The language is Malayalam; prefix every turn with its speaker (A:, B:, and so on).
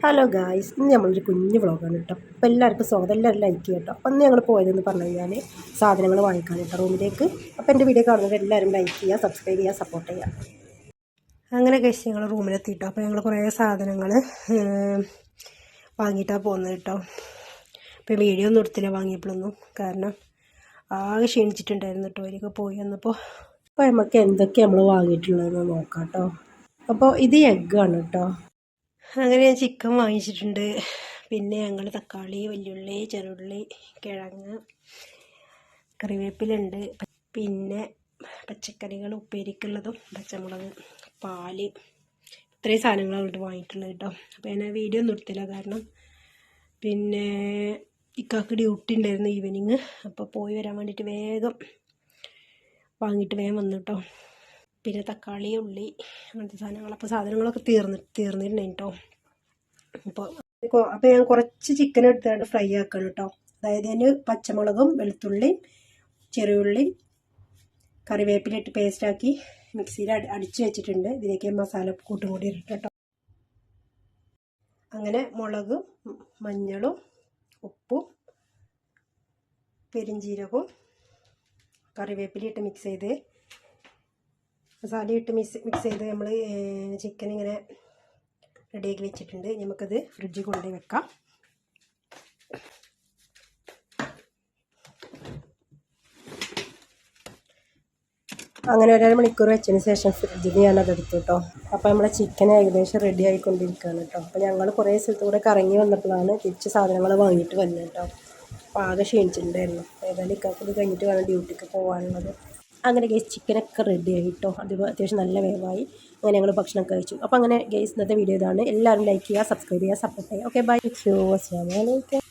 A: ഹലോ ഗായ്സ്, ഇന്ന് നമ്മളൊരു കുഞ്ഞു വ്ളോഗാണ് കേട്ടോ. അപ്പോൾ എല്ലാവർക്കും സ്വാഗതം, എല്ലാവരും ലൈക്ക് ചെയ്യുക കേട്ടോ. അപ്പം അന്ന് ഞങ്ങൾ പോയതെന്ന് പറഞ്ഞു കഴിഞ്ഞാൽ സാധനങ്ങൾ വാങ്ങിക്കാൻ കേട്ടോ റൂമിലേക്ക്. അപ്പോൾ എൻ്റെ വീഡിയോ കാണുന്നത് എല്ലാവരും ലൈക്ക് ചെയ്യുക, സബ്സ്ക്രൈബ് ചെയ്യുക, സപ്പോർട്ട് ചെയ്യുക. അങ്ങനെ കഴിച്ച് ഞങ്ങൾ റൂമിലെത്തിയിട്ടോ. അപ്പോൾ ഞങ്ങൾ കുറേ സാധനങ്ങൾ വാങ്ങിയിട്ടാണ് പോകുന്നത് കേട്ടോ. അപ്പോൾ വീഡിയോ ഒന്നും എടുത്തില്ല വാങ്ങിയപ്പോഴൊന്നും, കാരണം ആകെ ക്ഷീണിച്ചിട്ടുണ്ടായിരുന്നു കേട്ടോ അതിലേക്ക് പോയി വന്നപ്പോൾ. അപ്പോൾ നമുക്ക് എന്തൊക്കെ നമ്മൾ വാങ്ങിയിട്ടുള്ളതെന്ന് നോക്കാം കേട്ടോ. അപ്പോൾ ഇത് എഗ്ഗാണ് കേട്ടോ. അങ്ങനെ ഞാൻ ചിക്കൻ വാങ്ങിച്ചിട്ടുണ്ട്. പിന്നെ ഞങ്ങൾ തക്കാളി, വലിയുള്ളി, ചെറുള്ളി, കിഴങ്ങ്, കറിവേപ്പിലുണ്ട്. പിന്നെ പച്ചക്കറികൾ ഉപ്പേരിക്കുള്ളതും പച്ചമുളക്, പാല്, ഇത്രയും സാധനങ്ങളാണ് വാങ്ങിയിട്ടുള്ളത് കേട്ടോ. അപ്പോൾ ഞാൻ വീഡിയോ ഒന്നും എടുത്തില്ല, കാരണം പിന്നെ ഇക്കാക്ക് ഡ്യൂട്ടി ഉണ്ടായിരുന്നു ഈവനിങ്. അപ്പോൾ പോയി വരാൻ വേണ്ടിയിട്ട് വേഗം വാങ്ങിയിട്ട് വേഗം വന്നു കേട്ടോ. പിന്നെ തക്കാളി, ഉള്ളി, അങ്ങനത്തെ സാധനങ്ങൾ. അപ്പോൾ സാധനങ്ങളൊക്കെ തീർന്നിട്ടുണ്ടായി കേട്ടോ. അപ്പോൾ ഞാൻ കുറച്ച് ചിക്കൻ എടുത്തുകൊണ്ട് ഫ്രൈ ആക്കണം കേട്ടോ. അതായത് അതിന് പച്ചമുളകും വെളുത്തുള്ളിയും ചെറിയുള്ളിയും കറിവേപ്പിലിട്ട് പേസ്റ്റാക്കി മിക്സിയിൽ അടിച്ച് വെച്ചിട്ടുണ്ട്. ഇതിലേക്ക് മസാല കൂട്ടും കൂടി ഇട്ടിട്ട് കേട്ടോ. അങ്ങനെ മുളകും മഞ്ഞളും ഉപ്പും പെരിഞ്ചീരകവും കറിവേപ്പിലിട്ട് മിക്സ് ചെയ്ത് മസാല ഇട്ട് മിക്സ് ചെയ്ത് നമ്മൾ ചിക്കൻ ഇങ്ങനെ റെഡിയാക്കി വെച്ചിട്ടുണ്ട്. നമുക്കത് ഫ്രിഡ്ജിൽ കൊണ്ടുപോയി വെക്കാം. അങ്ങനെ 1.5 മണിക്കൂർ വെച്ചതിന് ശേഷം ഫ്രിഡ്ജിൽ ഞാനത് എടുത്തു കേട്ടോ. അപ്പോൾ നമ്മുടെ ചിക്കൻ ഏകദേശം റെഡി ആയിക്കൊണ്ടിരിക്കുകയാണ് കേട്ടോ. അപ്പോൾ ഞങ്ങൾ കുറേ സ്ഥലത്ത് കൂടെ കറങ്ങി വന്നപ്പോഴാണ് തിരിച്ച് സാധനങ്ങൾ വാങ്ങിയിട്ട് വന്നത് കേട്ടോ. അപ്പോൾ ആകെ ക്ഷീണിച്ചിട്ടുണ്ടായിരുന്നു. ഏതായാലും ഇക്കാക്കത് കഴിഞ്ഞിട്ട് വേണം ഡ്യൂട്ടിക്ക് പോകാനുള്ളത്. അങ്ങനെ ഗൈസ് ചിക്കനൊക്കെ റെഡി ആയി കേട്ടോ. അത് അത്യാവശ്യം നല്ല വേവായി. അങ്ങനെ ഞങ്ങൾ ഭക്ഷണം കഴിച്ചു. അപ്പോൾ അങ്ങനെ ഗൈസ് ഇന്നത്തെ വീഡിയോ ഇതാണ്. എല്ലാവരും ലൈക്ക് ചെയ്യുക, സബ്സ്ക്രൈബ് ചെയ്യുക, സപ്പോർട്ട് ചെയ്യുക. Okay bye. അസ്സലാമു അലൈക്കും.